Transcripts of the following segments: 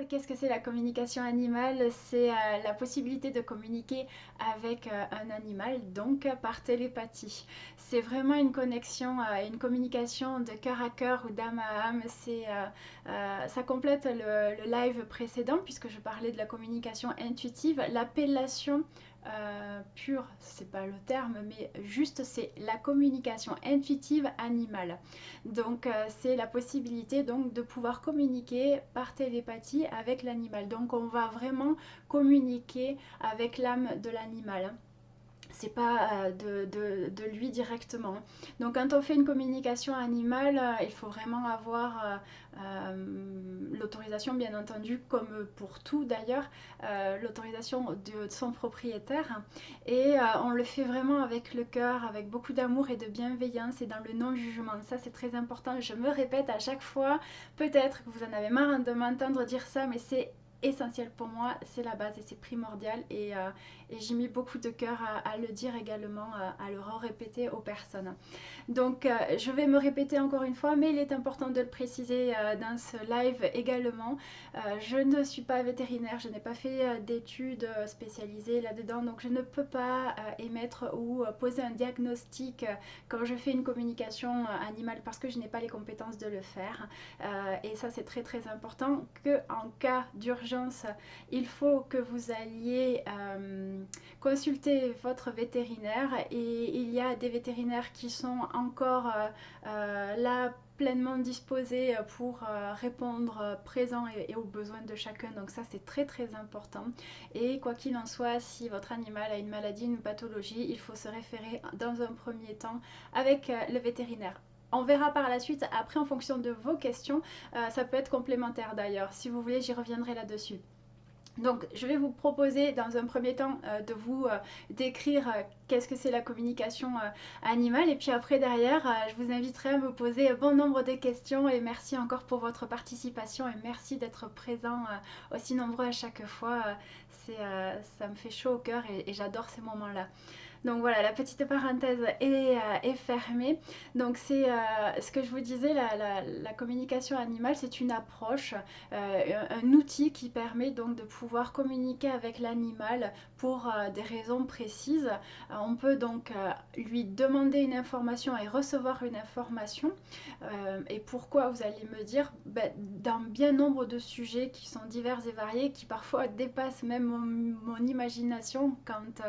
Qu'est-ce que c'est la communication animale? C'est la possibilité de communiquer avec un animal, donc par télépathie. C'est vraiment une connexion, une communication de cœur à cœur ou d'âme à âme. Ça complète le live précédent puisque je parlais de la communication intuitive. L'appellation pure, c'est pas le terme, mais juste c'est la communication intuitive animale. Donc c'est la possibilité donc de pouvoir communiquer par télépathie avec l'animal. Donc on va vraiment communiquer avec l'âme de l'animal. C'est pas de lui directement. Donc quand on fait une communication animale, il faut vraiment avoir l'autorisation, bien entendu, comme pour tout d'ailleurs, l'autorisation de son propriétaire. Et on le fait vraiment avec le cœur, avec beaucoup d'amour et de bienveillance et dans le non-jugement. Ça c'est très important, je me répète à chaque fois. Peut-être que vous en avez marre de m'entendre dire ça, mais c'est essentiel pour moi, c'est la base et c'est primordial et j'ai mis beaucoup de cœur à le dire également, à le répéter aux personnes. Donc je vais me répéter encore une fois, mais il est important de le préciser dans ce live également. Je ne suis pas vétérinaire, je n'ai pas fait d'études spécialisées là-dedans, donc je ne peux pas émettre ou poser un diagnostic quand je fais une communication animale parce que je n'ai pas les compétences de le faire. Et ça c'est très très important que en cas d'urgence, il faut que vous alliez consulter votre vétérinaire et il y a des vétérinaires qui sont encore là pleinement disposés pour répondre présent et aux besoins de chacun. Donc ça c'est très très important. Et quoi qu'il en soit, si votre animal a une maladie, une pathologie, il faut se référer dans un premier temps avec le vétérinaire. On verra par la suite, après en fonction de vos questions, ça peut être complémentaire d'ailleurs. Si vous voulez, j'y reviendrai là-dessus. Donc, je vais vous proposer dans un premier temps de vous décrire qu'est-ce que c'est la communication animale. Et puis après, derrière, je vous inviterai à me poser bon nombre de questions. Et merci encore pour votre participation et merci d'être présent aussi nombreux à chaque fois. Ça me fait chaud au cœur et j'adore ces moments-là. Donc voilà, la petite parenthèse est fermée. Donc c'est ce que je vous disais, la communication animale, c'est une approche, un outil qui permet donc de pouvoir communiquer avec l'animal pour des raisons précises. On peut donc lui demander une information et recevoir une information. Et pourquoi, vous allez me dire, ben, dans bien nombre de sujets qui sont divers et variés, qui parfois dépassent même mon imagination quand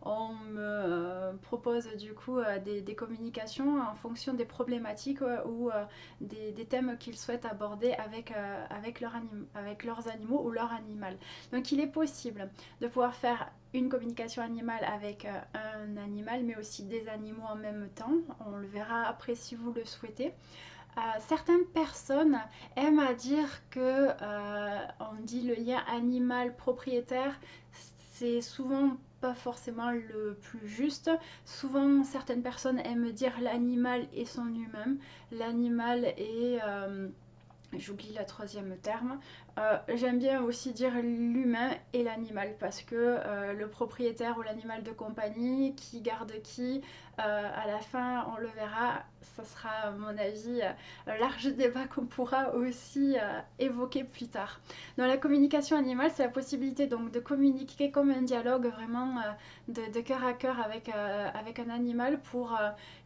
on me propose du coup des communications en fonction des problématiques ou des thèmes qu'ils souhaitent aborder avec leurs animaux ou leur animal. Donc il est possible de pouvoir faire une communication animale avec un animal, mais aussi des animaux en même temps. On le verra après si vous le souhaitez. Certaines personnes aiment à dire que on dit le lien animal propriétaire, c'est souvent pas forcément le plus juste. Souvent, certaines personnes aiment dire l'animal et son humain. L'animal est j'oublie le troisième terme. J'aime bien aussi dire l'humain et l'animal parce que le propriétaire ou l'animal de compagnie, qui garde qui, à la fin on le verra, ça sera à mon avis un large débat qu'on pourra aussi évoquer plus tard. Dans la communication animale, c'est la possibilité donc de communiquer comme un dialogue vraiment de cœur à cœur avec un animal pour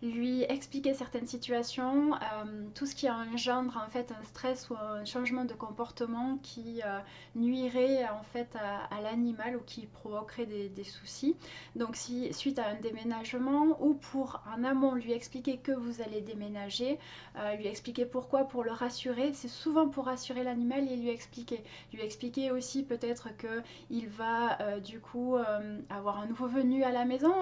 lui expliquer certaines situations, tout ce qui engendre en fait un stress ou un changement de comportement qui nuirait en fait à l'animal ou qui provoquerait des soucis. Donc si suite à un déménagement ou pour en amont lui expliquer que vous allez déménager, lui expliquer pourquoi, pour le rassurer, c'est souvent pour rassurer l'animal et lui expliquer aussi peut-être que il va du coup avoir un nouveau venu à la maison,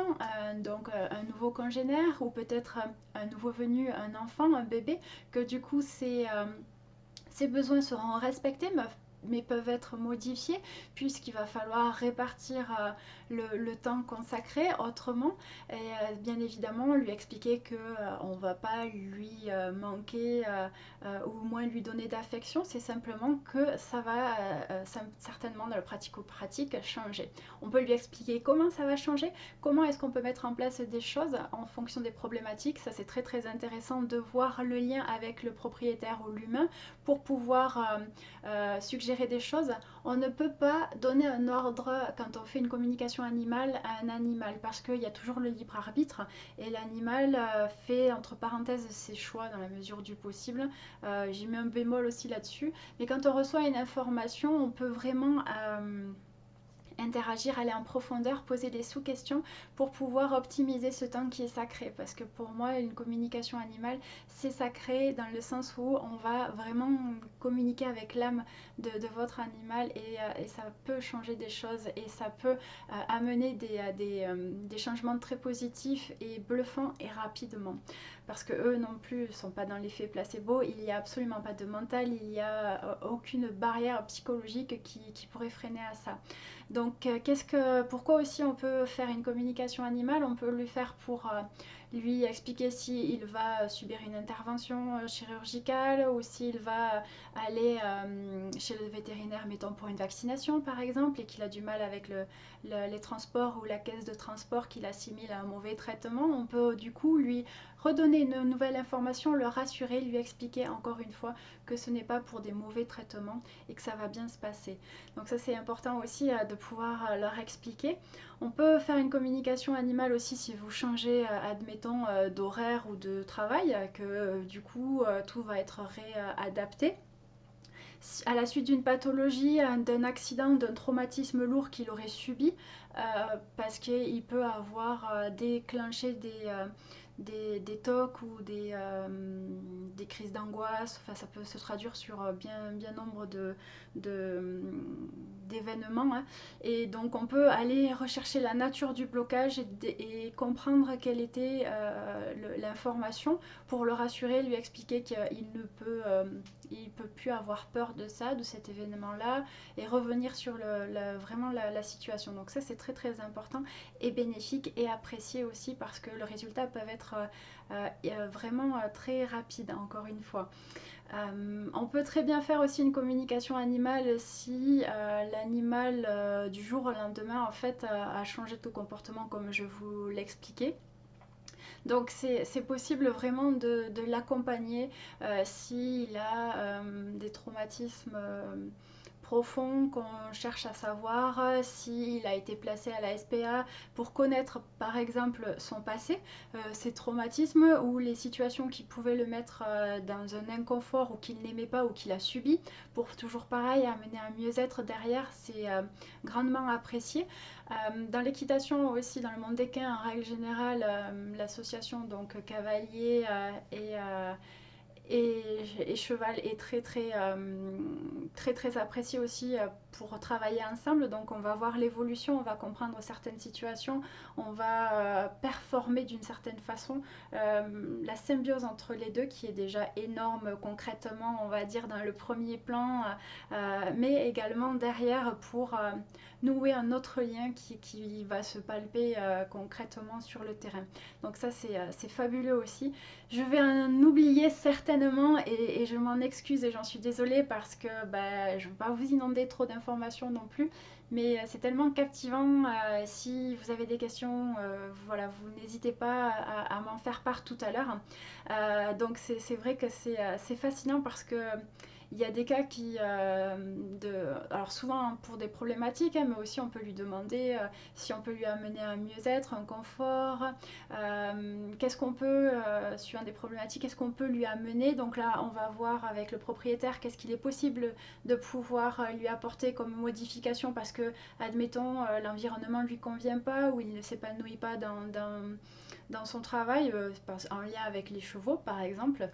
donc un nouveau congénère ou peut-être un nouveau venu, un enfant, un bébé, que du coup ses besoins seront respectés mais peuvent être modifiés puisqu'il va falloir répartir le temps consacré autrement et bien évidemment lui expliquer que on va pas lui manquer ou moins lui donner d'affection, c'est simplement que ça va certainement dans le pratico-pratique changer. On peut lui expliquer comment ça va changer, comment est-ce qu'on peut mettre en place des choses en fonction des problématiques. Ça c'est très très intéressant de voir le lien avec le propriétaire ou l'humain pour pouvoir suggérer suggérer des choses. On ne peut pas donner un ordre quand on fait une communication animale à un animal parce qu'il y a toujours le libre arbitre et l'animal fait entre parenthèses ses choix dans la mesure du possible. J'ai mis un bémol aussi là-dessus. Mais quand on reçoit une information, on peut vraiment interagir, aller en profondeur, poser des sous-questions pour pouvoir optimiser ce temps qui est sacré. Parce que pour moi, une communication animale, c'est sacré dans le sens où on va vraiment communiquer avec l'âme de votre animal et ça peut changer des choses et ça peut amener des changements très positifs et bluffants et rapidement. Parce que eux non plus ne sont pas dans l'effet placebo, il n'y a absolument pas de mental, il n'y a aucune barrière psychologique qui pourrait freiner à ça. Donc, pourquoi aussi on peut faire une communication animale? On peut lui faire pour lui expliquer s'il va subir une intervention chirurgicale ou s'il va aller chez le vétérinaire, mettons pour une vaccination par exemple, et qu'il a du mal avec les transports ou la caisse de transport qu'il assimile à un mauvais traitement. On peut du coup lui redonner une nouvelle information, le rassurer, lui expliquer encore une fois que ce n'est pas pour des mauvais traitements et que ça va bien se passer. Donc ça c'est important aussi de pouvoir leur expliquer. On peut faire une communication animale aussi si vous changez, admettons, d'horaire ou de travail, que du coup tout va être réadapté. À la suite d'une pathologie, d'un accident, d'un traumatisme lourd qu'il aurait subi, parce qu'il peut avoir déclenché des TOC ou des crises d'angoisse. Enfin, ça peut se traduire sur bien nombre d'événements. Hein. Et donc on peut aller rechercher la nature du blocage et comprendre quelle était l'information pour le rassurer, lui expliquer qu'il ne peut, il peut plus avoir peur de ça, de cet événement-là, et revenir sur vraiment la situation. Donc ça c'est très très important et bénéfique et apprécié aussi parce que le résultat peut être vraiment très rapide, encore une fois. On peut très bien faire aussi une communication animale si l'animal du jour au lendemain en fait a changé de comportement comme je vous l'expliquais. Donc c'est possible vraiment de l'accompagner s'il a des traumatismes profonds qu'on cherche à savoir, s'il a été placé à la SPA pour connaître par exemple son passé, ses traumatismes ou les situations qui pouvaient le mettre dans un inconfort ou qu'il n'aimait pas ou qu'il a subi, pour toujours pareil amener un mieux-être derrière, c'est grandement apprécié. Dans l'équitation aussi, dans le monde équin en règle générale, l'association donc cavalier et cheval est très apprécié aussi pour travailler ensemble. Donc on va voir l'évolution, on va comprendre certaines situations, on va performer d'une certaine façon. La symbiose entre les deux qui est déjà énorme concrètement, on va dire dans le premier plan, mais également derrière pour nouer un autre lien qui va se palper concrètement sur le terrain. Donc ça c'est fabuleux aussi. Je vais en oublier certainement et je m'en excuse et j'en suis désolée parce que je ne veux pas vous inonder trop d'informations non plus. Mais c'est tellement captivant. Si vous avez des questions, voilà, vous n'hésitez pas à m'en faire part tout à l'heure. Donc c'est vrai que c'est fascinant parce que il y a des cas alors souvent pour des problématiques, hein, mais aussi on peut lui demander si on peut lui amener un mieux-être, un confort, qu'est-ce qu'on peut, sur des problématiques, qu'est-ce qu'on peut lui amener. Donc là, on va voir avec le propriétaire qu'est-ce qu'il est possible de pouvoir lui apporter comme modification parce que, admettons, l'environnement ne lui convient pas ou il ne s'épanouit pas dans son travail, en lien avec les chevaux par exemple.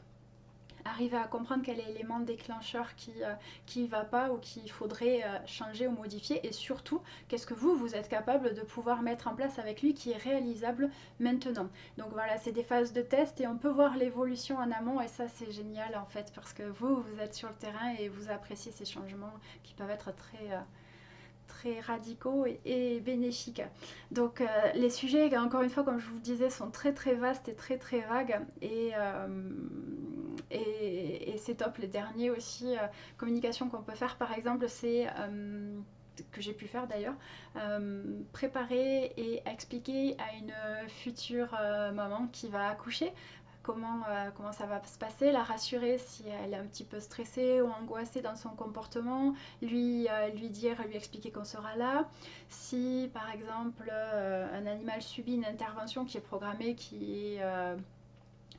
Arriver à comprendre quel est l'élément déclencheur qui va pas ou qu'il faudrait changer ou modifier et surtout qu'est-ce que vous êtes capable de pouvoir mettre en place avec lui qui est réalisable maintenant. Donc voilà, c'est des phases de test et on peut voir l'évolution en amont et ça c'est génial en fait parce que vous êtes sur le terrain et vous appréciez ces changements qui peuvent être très radicaux et bénéfiques. Donc les sujets, encore une fois, comme je vous le disais, sont très vastes et très vagues et c'est top. Les derniers aussi, communication qu'on peut faire par exemple, c'est que j'ai pu faire d'ailleurs, préparer et expliquer à une future maman qui va accoucher comment ça va se passer, la rassurer si elle est un petit peu stressée ou angoissée dans son comportement, lui expliquer qu'on sera là. Si par exemple un animal subit une intervention qui est programmée, qui est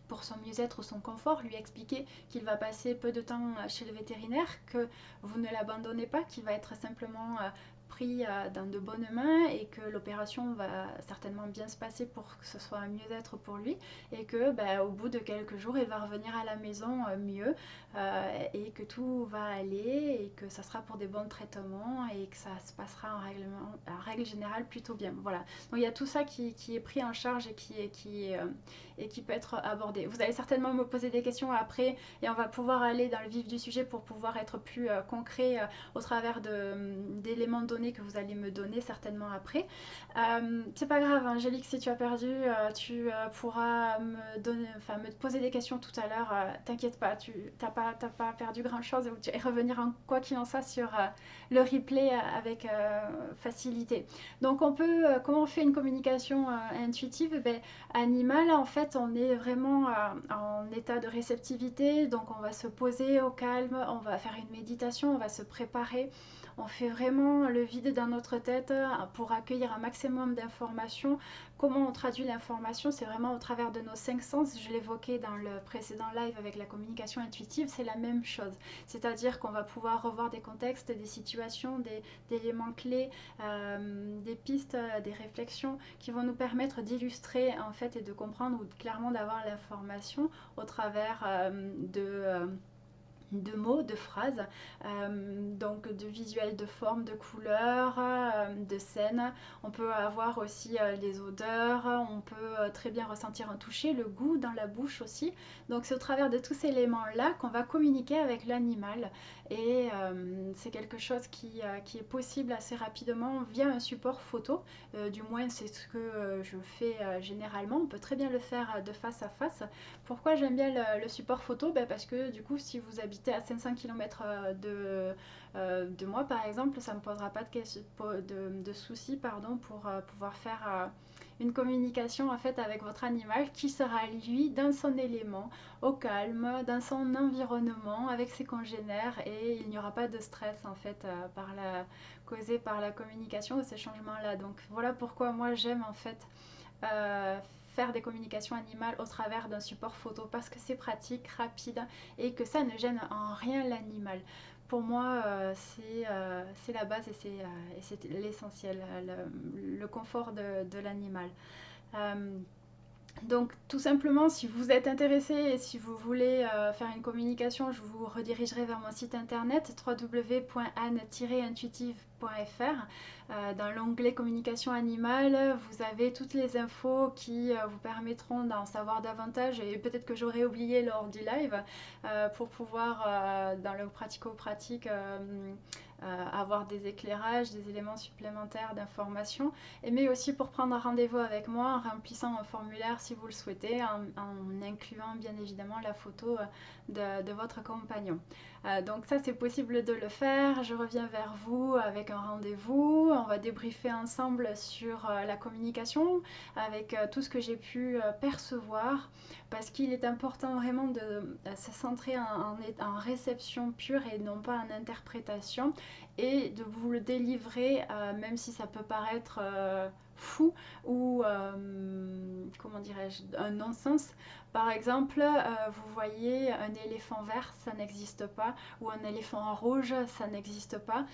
pour son mieux-être ou son confort, lui expliquer qu'il va passer peu de temps chez le vétérinaire, que vous ne l'abandonnez pas, qu'il va être simplement pris dans de bonnes mains et que l'opération va certainement bien se passer pour que ce soit un mieux-être pour lui et que au bout de quelques jours il va revenir à la maison mieux et que tout va aller et que ça sera pour des bons traitements et que ça se passera en règle générale plutôt bien. Voilà. Donc il y a tout ça qui est pris en charge et qui peut être abordé. Vous allez certainement me poser des questions après et on va pouvoir aller dans le vif du sujet pour pouvoir être plus concret au travers d'éléments donnés que vous allez me donner certainement après. C'est pas grave, Angélique, si tu as perdu, tu pourras me poser des questions tout à l'heure. T'inquiète pas, tu t'as pas perdu grand chose et revenir en quoi qu'il en soit sur le replay avec facilité. Donc comment on fait une communication intuitive? Animal, en fait, on est vraiment en état de réceptivité, donc on va se poser au calme, on va faire une méditation, on va se préparer. On fait vraiment le vide dans notre tête pour accueillir un maximum d'informations. Comment on traduit l'information? C'est vraiment au travers de nos 5 sens. Je l'évoquais dans le précédent live avec la communication intuitive, c'est la même chose. C'est-à-dire qu'on va pouvoir revoir des contextes, des situations, des éléments clés, des pistes, des réflexions qui vont nous permettre d'illustrer en fait et de comprendre ou clairement d'avoir l'information au travers de mots, de phrases, donc de visuels, de formes, de couleurs, de scènes. On peut avoir aussi les odeurs, on peut très bien ressentir un toucher, le goût dans la bouche aussi. Donc c'est au travers de tous ces éléments-là qu'on va communiquer avec l'animal et c'est quelque chose qui est possible assez rapidement via un support photo. Du moins c'est ce que je fais généralement. On peut très bien le faire de face à face. Pourquoi j'aime bien le support photo? Parce que du coup, si vous habitez à 500 km de moi, par exemple, ça ne me posera pas de soucis pour pouvoir faire une communication en fait avec votre animal qui sera lui dans son élément, au calme, dans son environnement, avec ses congénères et il n'y aura pas de stress en fait causé par la communication de ces changements-là. Donc voilà pourquoi moi j'aime en fait euh, faire des communications animales au travers d'un support photo parce que c'est pratique, rapide et que ça ne gêne en rien l'animal. Pour moi, c'est la base et c'est l'essentiel, le confort de l'animal. Euh, donc tout simplement, si vous êtes intéressé et si vous voulez faire une communication, je vous redirigerai vers mon site internet www.anne-intuitive.fr. Dans l'onglet communication animale, vous avez toutes les infos qui vous permettront d'en savoir davantage et peut-être que j'aurais oublié lors du live pour pouvoir dans le pratico-pratique avoir des éclairages, des éléments supplémentaires d'information, mais aussi pour prendre un rendez-vous avec moi en remplissant un formulaire si vous le souhaitez, en incluant bien évidemment la photo de votre compagnon. Donc ça c'est possible de le faire, je reviens vers vous avec un rendez-vous, on va débriefer ensemble sur la communication avec tout ce que j'ai pu percevoir parce qu'il est important vraiment de se centrer en réception pure et non pas en interprétation et de vous le délivrer même si ça peut paraître fou ou comment dirais-je, un non-sens. Par exemple, vous voyez un éléphant vert, ça n'existe pas, ou un éléphant rouge, ça n'existe pas.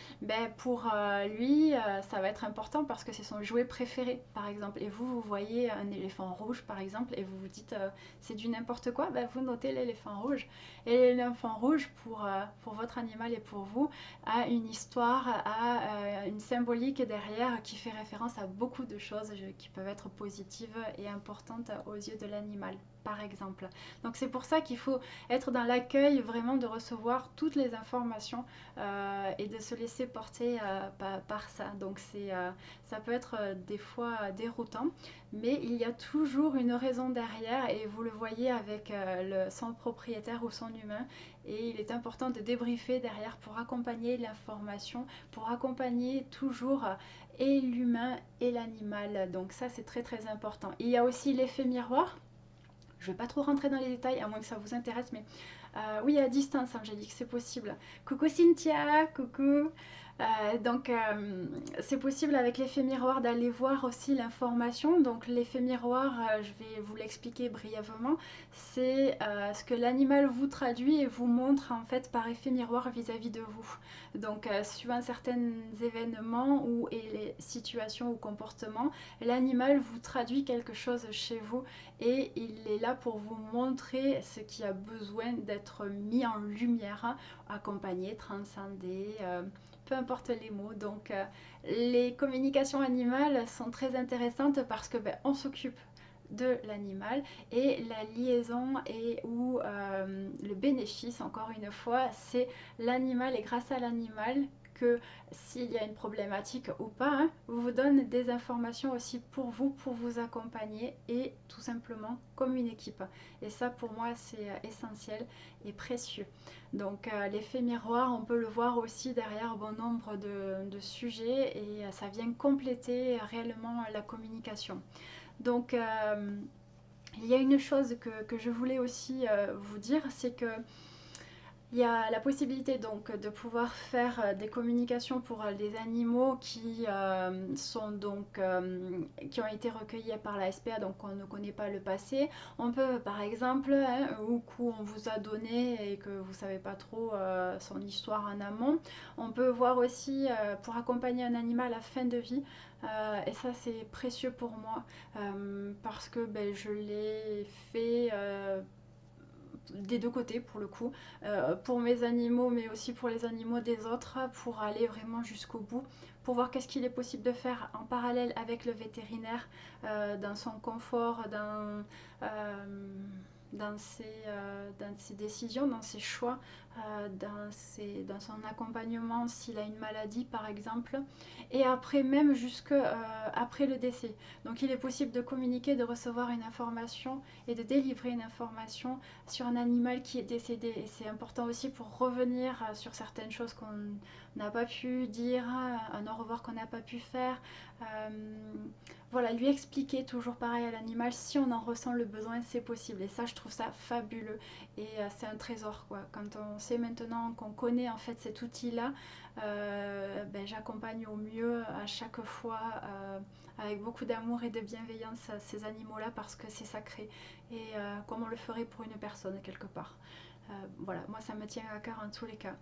Pour lui, ça va être important parce que c'est son jouet préféré, par exemple. Et vous voyez un éléphant rouge, par exemple, et vous vous dites c'est du n'importe quoi, vous notez l'éléphant rouge. Et l'éléphant rouge, pour votre animal et pour vous, a une histoire, a une symbolique derrière qui fait référence à beaucoup de choses qui peuvent être positives et importantes aux yeux de l'animal, par exemple. Donc c'est pour ça qu'il faut être dans l'accueil vraiment de recevoir toutes les informations et de se laisser porter par ça. Donc ça peut être des fois déroutant, mais il y a toujours une raison derrière et vous le voyez avec son propriétaire ou son humain et il est important de débriefer derrière pour accompagner l'information, pour accompagner toujours et l'humain et l'animal. Donc ça c'est très très important. Il y a aussi l'effet miroir Je ne vais pas trop rentrer dans les détails, à moins que ça vous intéresse, mais oui, à distance, Angélique, c'est possible. Coucou Cynthia, coucou. C'est possible avec l'effet miroir d'aller voir aussi l'information. Donc l'effet miroir, je vais vous l'expliquer brièvement, c'est ce que l'animal vous traduit et vous montre en fait par effet miroir vis-à-vis de vous. Donc suivant certains événements ou et les situations ou comportements, l'animal vous traduit quelque chose chez vous et il est là pour vous montrer ce qui a besoin d'être mis en lumière, hein, accompagné, transcendé, peu importe les mots. Donc les communications animales sont très intéressantes parce que on s'occupe de l'animal et la liaison et ou le bénéfice, encore une fois, c'est l'animal et grâce à l'animal que s'il y a une problématique ou pas, hein, vous donne des informations aussi pour vous accompagner et tout simplement comme une équipe. Et ça pour moi c'est essentiel et précieux. Donc l'effet miroir, on peut le voir aussi derrière bon nombre de sujets et ça vient compléter réellement la communication. Donc il y a une chose que je voulais aussi vous dire, c'est que il y a la possibilité donc de pouvoir faire des communications pour les animaux qui ont été recueillis par la SPA, donc on ne connaît pas le passé. On peut par exemple, hein, ou qu'on vous a donné et que vous ne savez pas trop son histoire en amont, on peut voir aussi pour accompagner un animal à fin de vie. Et ça c'est précieux pour moi parce que je l'ai fait des deux côtés pour le coup, pour mes animaux mais aussi pour les animaux des autres, pour aller vraiment jusqu'au bout, pour voir qu'est-ce qu'il est possible de faire en parallèle avec le vétérinaire dans son confort, dans ses décisions, dans ses choix, dans son accompagnement s'il a une maladie par exemple, et après même jusque après le décès. Donc il est possible de communiquer, de recevoir une information et de délivrer une information sur un animal qui est décédé. Et c'est important aussi pour revenir sur certaines choses qu'on n'a pas pu dire, un au revoir qu'on n'a pas pu faire. Euh, voilà, lui expliquer toujours pareil à l'animal, si on en ressent le besoin, c'est possible. Et ça, je trouve ça fabuleux. Et c'est un trésor, quoi. Quand on sait maintenant qu'on connaît en fait cet outil-là, j'accompagne au mieux à chaque fois avec beaucoup d'amour et de bienveillance ces animaux-là parce que c'est sacré et comme on le ferait pour une personne quelque part. Voilà, moi ça me tient à cœur en tous les cas.